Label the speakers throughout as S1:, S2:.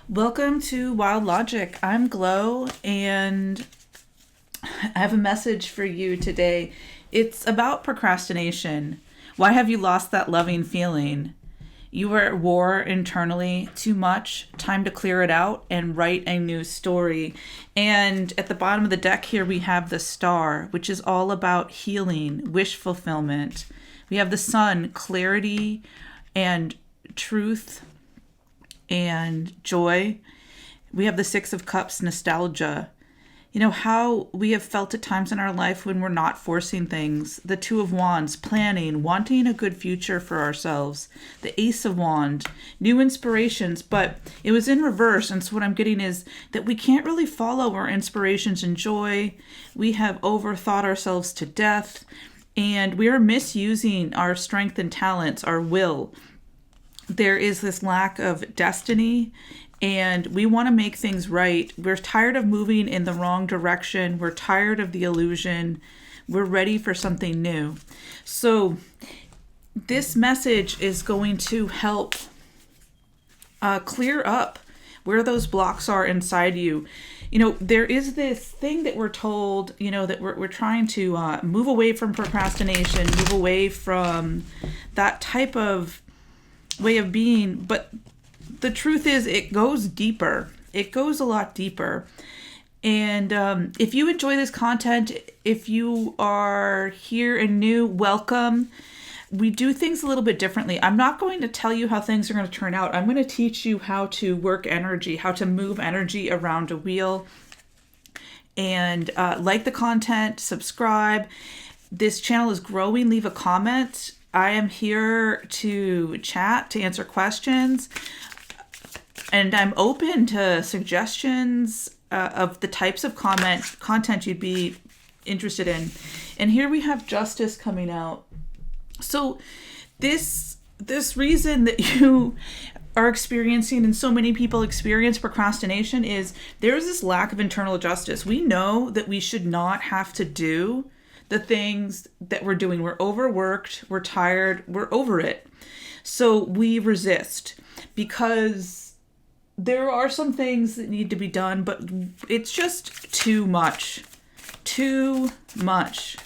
S1: Welcome to Wild Logic. I'm Glow, and I have a message for you today. It's about procrastination. Why have you lost that loving feeling? You were at war internally too much. Time to clear it out and write a new story. And at the bottom of the deck here, we have the star, which is all about healing, wish fulfillment. We have the sun, clarity and truth and joy. We have the Six of Cups, nostalgia. You know, how we have felt at times in our life when we're not forcing things. The Two of Wands, planning, wanting a good future for ourselves. The Ace of Wands, new inspirations, but it was in reverse. And so what I'm getting is that we can't really follow our inspirations and joy. We have overthought ourselves to death, and we are misusing our strength and talents, our will. There is this lack of destiny, and we want to make things right. We're tired of moving in the wrong direction. We're tired of the illusion. We're ready for something new. So this message is going to help clear up where those blocks are inside you. You know, there is this thing that we're told, that we're trying to move away from procrastination, move away from that type of way of being, but the truth is it goes deeper. It goes a lot deeper. And if you enjoy this content, if you are here and new, welcome. We do things a little bit differently. I'm not going to tell you how things are going to turn out. I'm going to teach you how to work energy, how to move energy around a wheel. And like the content, subscribe. This channel is growing. Leave a comment. I am here to chat, to answer questions, and I'm open to suggestions of the types of content you'd be interested in. And here we have justice coming out. So this reason that you are experiencing, and so many people experience procrastination, is there is this lack of internal justice. We know that we should not have to do the things that we're doing. We're overworked, we're tired, we're over it. So we resist because there are some things that need to be done, but it's just too much. Too much.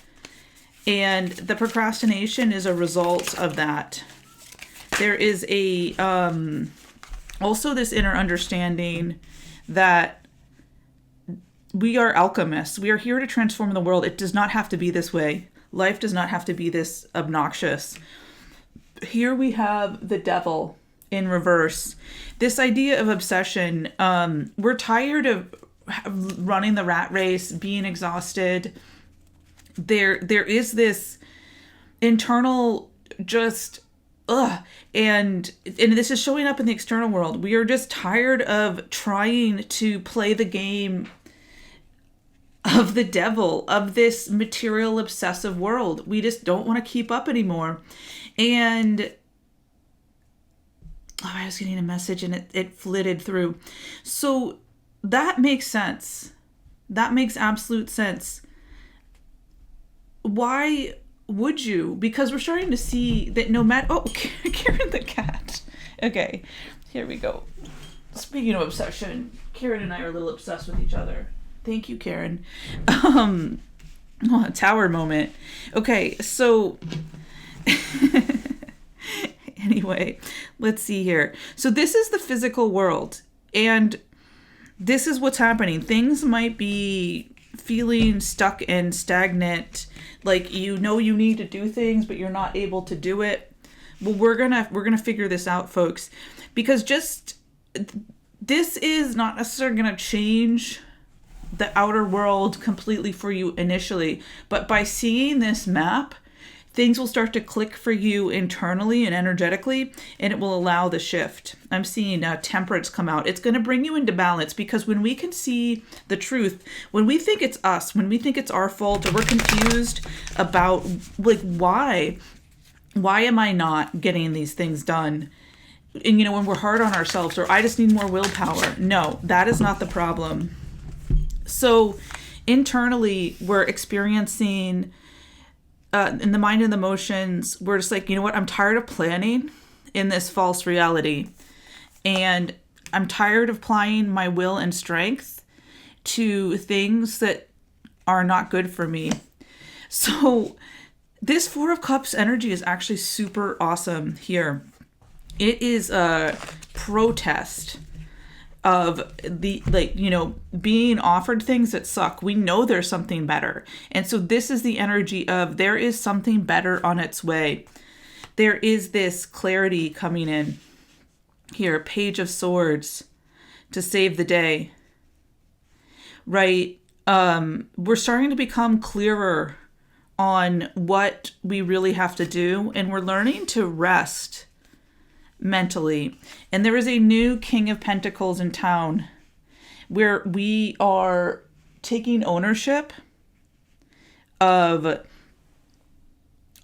S1: And the procrastination is a result of that. There is also this inner understanding that we are alchemists. We are here to transform the world. It does not have to be this way. Life does not have to be this obnoxious. Here we have the devil in reverse. This idea of obsession. We're tired of running the rat race, being exhausted. There is this internal just and this is showing up in the external world. We are just tired of trying to play the game of the devil, of this material obsessive world. We just don't want to keep up anymore. And I was getting a message and it flitted through. So that makes sense. That makes absolute sense. Why would you? Because we're starting to see that no matter... Oh, Karen the cat. Okay, here we go. Speaking of obsession, Karen and I are a little obsessed with each other. Thank you, Karen. Tower moment. Okay, so anyway, let's see here. So this is the physical world, and this is what's happening. Things might be feeling stuck and stagnant, like you need to do things, but you're not able to do it. Well, we're gonna figure this out, folks, because this is not necessarily gonna change the outer world completely for you initially, but by seeing this map, things will start to click for you internally and energetically, and it will allow the shift. I'm seeing temperance come out. It's going to bring you into balance, because when we can see the truth, when we think it's us, when we think it's our fault, or we're confused about like why am I not getting these things done? And when we're hard on ourselves, or I just need more willpower. No, that is not the problem. So internally, we're experiencing in the mind and the emotions, we're just like, I'm tired of planning in this false reality. And I'm tired of applying my will and strength to things that are not good for me. So this Four of Cups energy is actually super awesome here. It is a protest of the, being offered things that suck. We know there's something better. And so this is the energy of there is something better on its way. There is this clarity coming in here. Page of Swords to save the day. Right? We're starting to become clearer on what we really have to do, and we're learning to rest mentally. And there is a new King of Pentacles in town where we are taking ownership of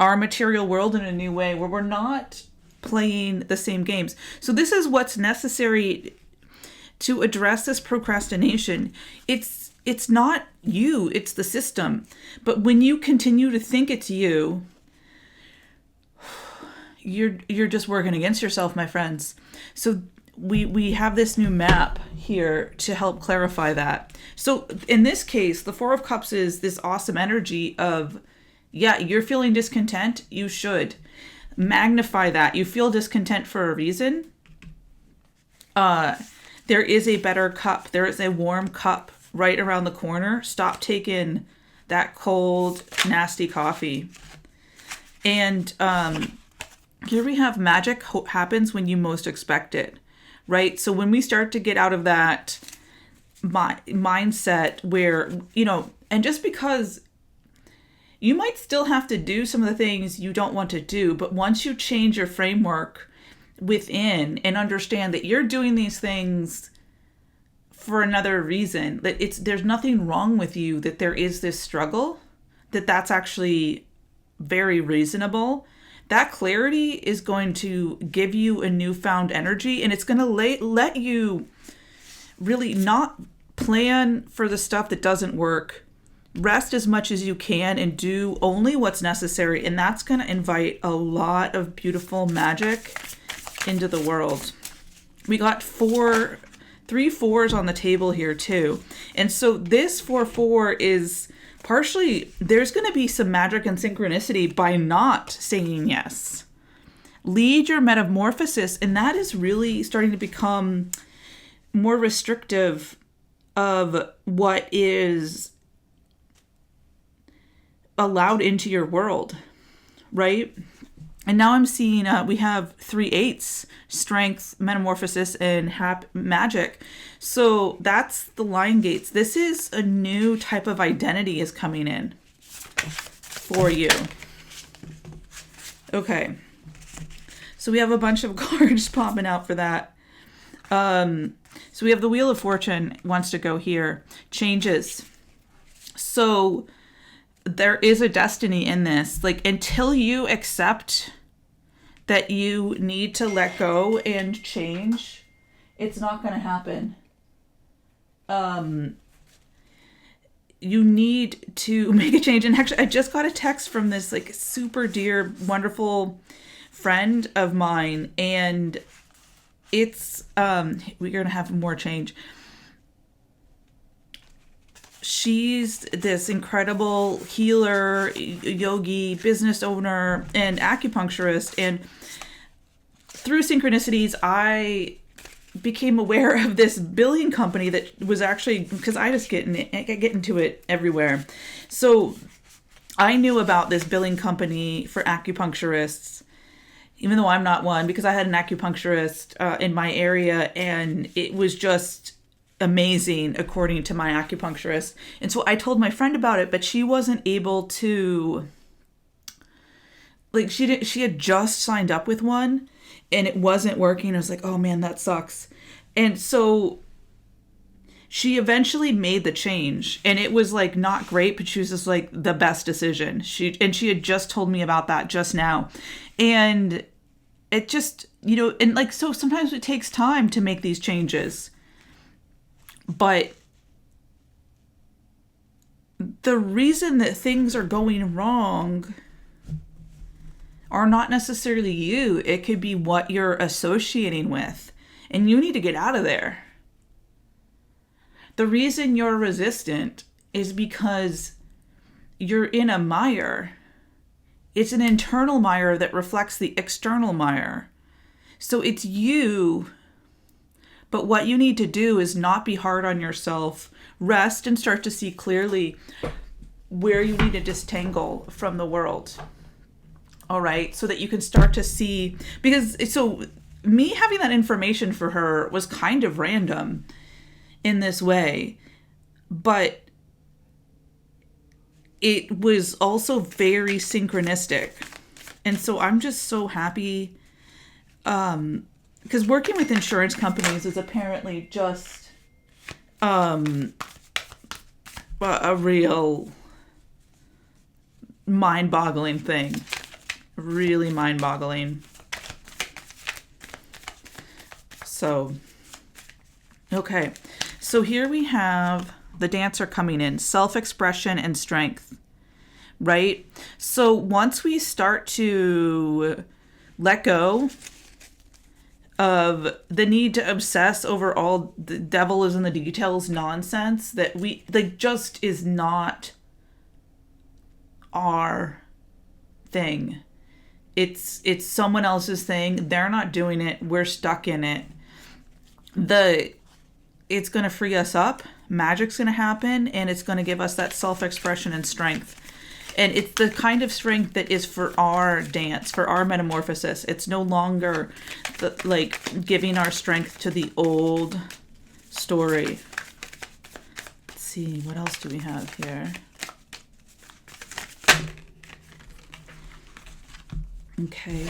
S1: our material world in a new way, where we're not playing the same games. So this is what's necessary to address this procrastination. It's not you, it's the system. But when you continue to think it's you, you're just working against yourself, my friends. So we have this new map here to help clarify that. So in this case, the Four of Cups is this awesome energy of, yeah, you're feeling discontent. You should magnify that. You feel discontent for a reason. There is a better cup. There is a warm cup right around the corner. Stop taking that cold, nasty coffee. And here we have magic happens when you most expect it, right? So when we start to get out of that mindset where, and just because you might still have to do some of the things you don't want to do, but once you change your framework within and understand that you're doing these things for another reason, that there's nothing wrong with you, that there is this struggle, that's actually very reasonable. That clarity is going to give you a newfound energy, and it's going to let you really not plan for the stuff that doesn't work. Rest as much as you can and do only what's necessary, and that's going to invite a lot of beautiful magic into the world. We got 3 fours on the table here too. And so this 4-4 is partially, there's going to be some magic and synchronicity by not saying yes. Lead your metamorphosis, and that is really starting to become more restrictive of what is allowed into your world, right? And now I'm seeing we have 3 8s, strength, metamorphosis, and magic. So that's the line gates. This is a new type of identity is coming in for you. Okay. So we have a bunch of cards popping out for that. So we have the Wheel of Fortune wants to go here. Changes. So there is a destiny in this. Like, until you accept that you need to let go and change, it's not going to happen. You need to make a change. And actually, I just got a text from this like super dear, wonderful friend of mine, and it's we're going to have more change. She's this incredible healer, yogi, business owner, and acupuncturist. And through synchronicities, I became aware of this billing company that was actually, because I get into it everywhere. So I knew about this billing company for acupuncturists, even though I'm not one, because I had an acupuncturist in my area, and it was just amazing according to my acupuncturist. And so I told my friend about it, but she wasn't able to, like, she had just signed up with one and it wasn't working. I was like, oh man, that sucks. And so she eventually made the change, and it was like not great, but she was just like the best decision. She had just told me about that just now. And it just, and like, so sometimes it takes time to make these changes. But the reason that things are going wrong are not necessarily you. It could be what you're associating with. and you need to get out of there. The reason you're resistant is because you're in a mire. It's an internal mire that reflects the external mire. So it's you. But what you need to do is not be hard on yourself. Rest and start to see clearly where you need to disentangle from the world. All right? So that you can start to see. Because so me having that information for her was kind of random in this way. But it was also very synchronistic. And so I'm just so happy. Because working with insurance companies is apparently just a real mind-boggling thing. Really mind-boggling. So, okay. So here we have the dancer coming in. Self-expression and strength. Right? So once we start to let go of the need to obsess over all the devil is in the details nonsense that we like just is not our thing. It's someone else's thing. They're not doing it. We're stuck in it. It's going to free us up. Magic's going to happen, and it's going to give us that self-expression and strength. And it's the kind of strength that is for our dance, for our metamorphosis. It's no longer like giving our strength to the old story. Let's see, what else do we have here? Okay.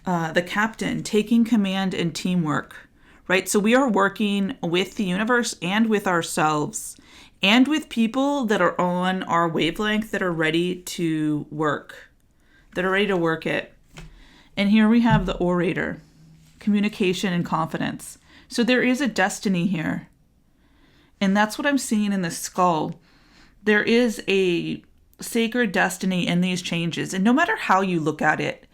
S1: The captain, taking command and teamwork, right? So we are working with the universe and with ourselves. And with people that are on our wavelength that are ready to work. That are ready to work it. And here we have the orator. Communication and confidence. So there is a destiny here. And that's what I'm seeing in the skull. There is a sacred destiny in these changes. And no matter how you look at it,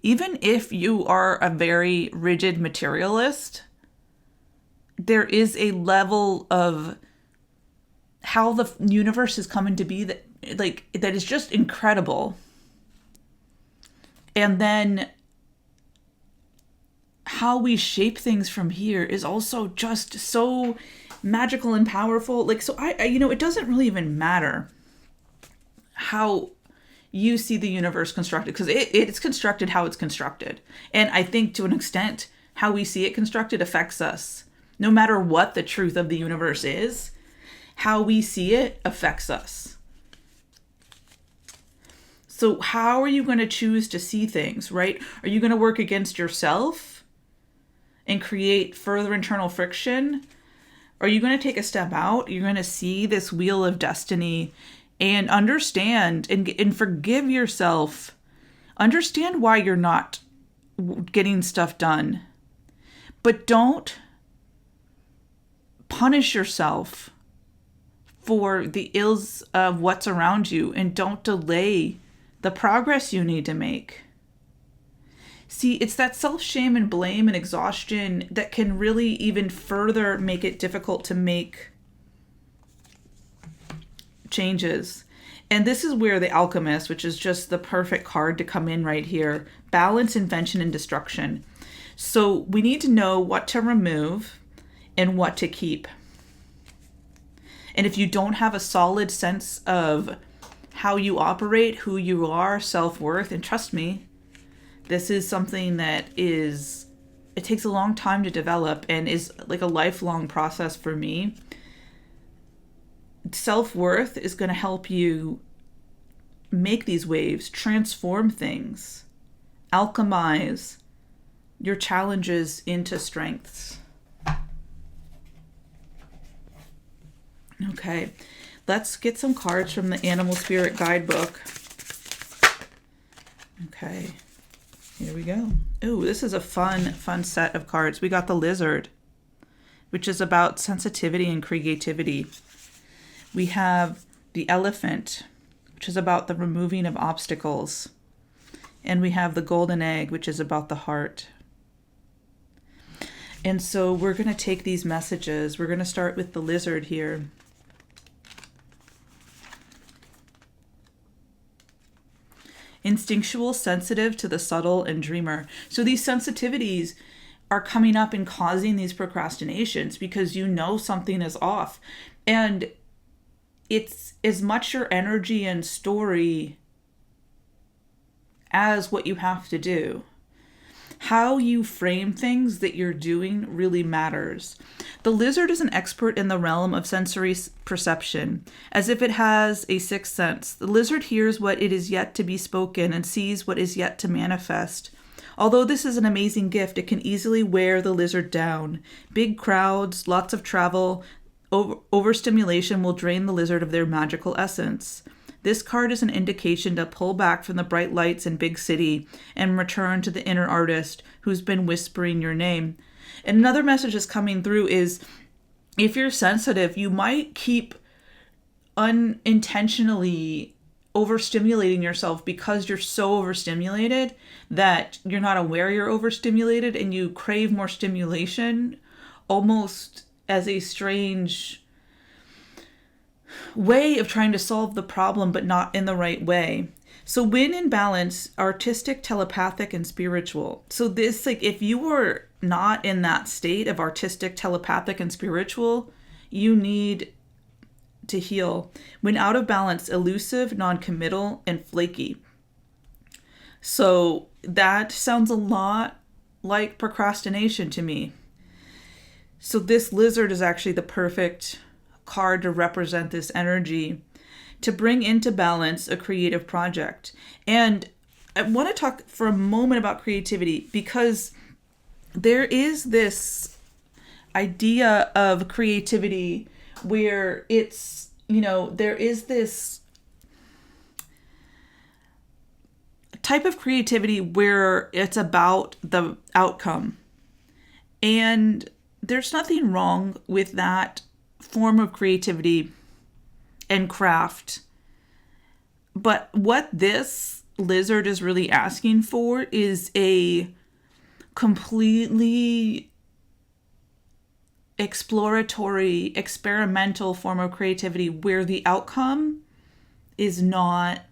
S1: even if you are a very rigid materialist, there is a level of how the universe is coming to be that is just incredible. And then how we shape things from here is also just so magical and powerful. Like, so I it doesn't really even matter how you see the universe constructed, because it's constructed how it's constructed. And I think to an extent, how we see it constructed affects us. No matter what the truth of the universe is, how we see it affects us. So how are you going to choose to see things, right? Are you going to work against yourself and create further internal friction? Are you going to take a step out? You're going to see this wheel of destiny and understand and forgive yourself. Understand why you're not getting stuff done. But don't punish yourself for the ills of what's around you, and don't delay the progress you need to make. See, it's that self-shame and blame and exhaustion that can really even further make it difficult to make changes. And this is where the Alchemist, which is just the perfect card to come in right here, balance, invention, and destruction. So we need to know what to remove and what to keep. And if you don't have a solid sense of how you operate, who you are, self-worth, and trust me, this is something that it takes a long time to develop and is like a lifelong process for me. Self-worth is going to help you make these waves, transform things, alchemize your challenges into strengths. Okay, let's get some cards from the Animal Spirit Guidebook. Okay, here we go. Ooh, this is a fun set of cards. We got the Lizard, which is about sensitivity and creativity. We have the Elephant, which is about the removing of obstacles. And we have the Golden Egg, which is about the heart. And so we're going to take these messages. We're going to start with the lizard here. Instinctual, sensitive to the subtle, and dreamer. So these sensitivities are coming up and causing these procrastinations because you know something is off. And it's as much your energy and story as what you have to do. How you frame things that you're doing really matters. The lizard is an expert in the realm of sensory perception, as if it has a sixth sense. The lizard hears what it is yet to be spoken and sees what is yet to manifest. Although this is an amazing gift, it can easily wear the lizard down. Big crowds, lots of travel, overstimulation will drain the lizard of their magical essence. This card is an indication to pull back from the bright lights in big city and return to the inner artist who's been whispering your name. And another message that's coming through is if you're sensitive, you might keep unintentionally overstimulating yourself because you're so overstimulated that you're not aware you're overstimulated and you crave more stimulation almost as a strange way of trying to solve the problem, but not in the right way. So when in balance, artistic, telepathic, and spiritual. So this, like, if you were not in that state of artistic, telepathic, and spiritual, you need to heal. When out of balance, elusive, non-committal, and flaky. So that sounds a lot like procrastination to me. So this lizard is actually the perfect card to represent this energy, to bring into balance a creative project. And I want to talk for a moment about creativity because there is this idea of creativity where it's, there is this type of creativity where it's about the outcome. And there's nothing wrong with that form of creativity and craft. But what this lizard is really asking for is a completely exploratory, experimental form of creativity where the outcome is not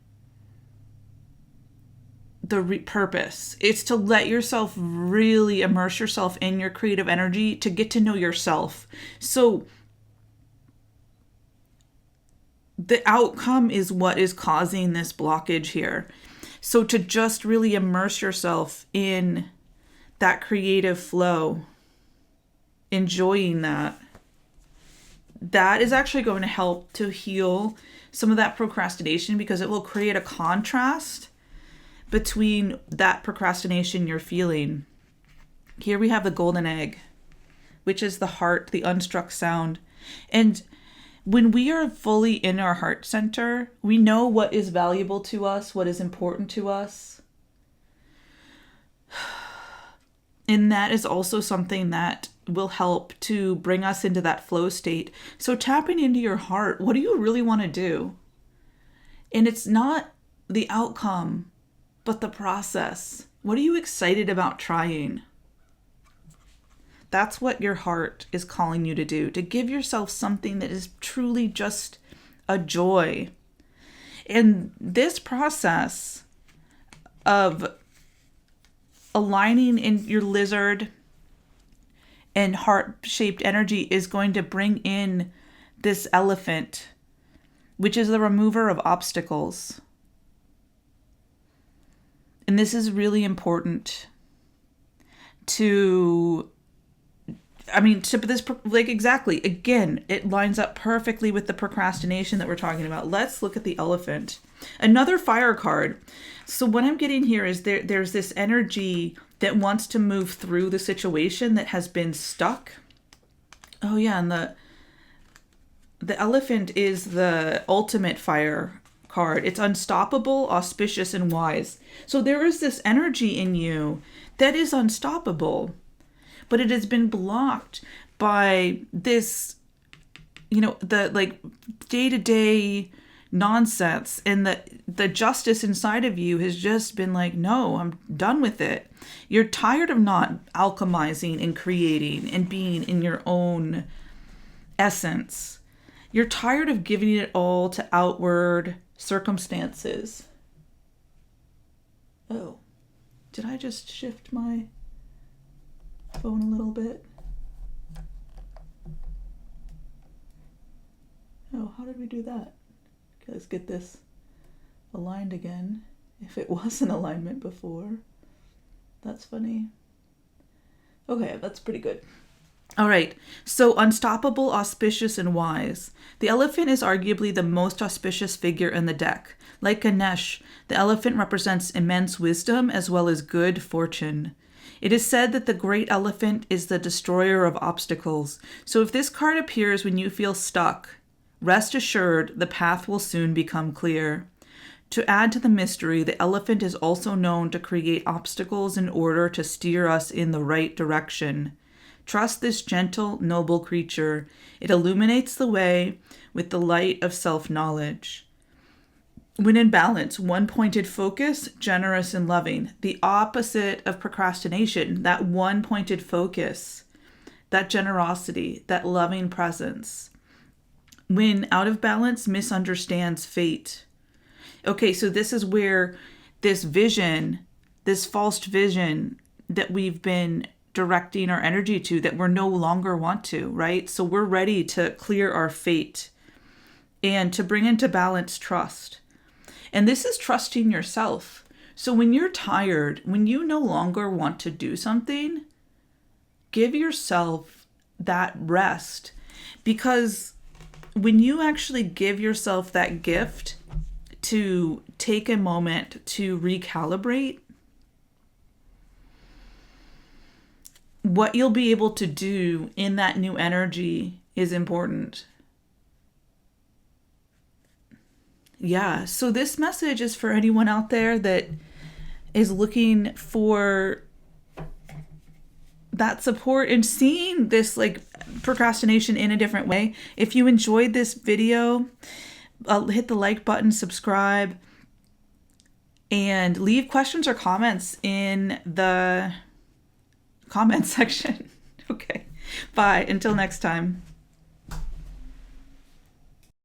S1: the purpose. It's to let yourself really immerse yourself in your creative energy to get to know yourself. So the outcome is what is causing this blockage here. So to just really immerse yourself in that creative flow, enjoying that is actually going to help to heal some of that procrastination because it will create a contrast between that procrastination you're feeling. Here we have the golden egg, which is the heart, the unstruck sound. And when we are fully in our heart center, we know what is valuable to us, what is important to us. And that is also something that will help to bring us into that flow state. So tapping into your heart, what do you really want to do? And it's not the outcome, but the process. What are you excited about trying? That's what your heart is calling you to do, to give yourself something that is truly just a joy. And this process of aligning in your lizard and heart-shaped energy is going to bring in this elephant, which is the remover of obstacles. And this is really important exactly, again, it lines up perfectly with the procrastination that we're talking about. Let's look at the elephant. Another fire card. So what I'm getting here is there's this energy that wants to move through the situation that has been stuck. Oh yeah, and the elephant is the ultimate fire card. It's unstoppable, auspicious, and wise. So there is this energy in you that is unstoppable, but it has been blocked by this, the day-to-day nonsense, and the justice inside of you has just been like, no, I'm done with it. You're tired of not alchemizing and creating and being in your own essence. You're tired of giving it all to outward circumstances. Oh, did I just shift my phone a little bit? Oh, how did we do that? Okay, let's get this aligned again. If it was in alignment before. That's funny. Okay, that's pretty good. All right, so unstoppable, auspicious, and wise. The elephant is arguably the most auspicious figure in the deck. Like Ganesh, the elephant represents immense wisdom as well as good fortune. It is said that the great elephant is the destroyer of obstacles. So if this card appears when you feel stuck, rest assured the path will soon become clear. To add to the mystery, the elephant is also known to create obstacles in order to steer us in the right direction. Trust this gentle, noble creature. It illuminates the way with the light of self-knowledge. When in balance, one-pointed focus, generous and loving. The opposite of procrastination, that one-pointed focus, that generosity, that loving presence. When out of balance, misunderstands fate. Okay, so this is where this vision, this false vision that we've been directing our energy to, that we're no longer want to, right? So we're ready to clear our fate and to bring into balance trust. And this is trusting yourself. So when you're tired, when you no longer want to do something, give yourself that rest. Because when you actually give yourself that gift to take a moment to recalibrate, what you'll be able to do in that new energy is important. Yeah, so this message is for anyone out there that is looking for that support and seeing this like procrastination in a different way. If you enjoyed this video, hit the like button, subscribe, and leave questions or comments in the comment section. Okay, bye. Until next time.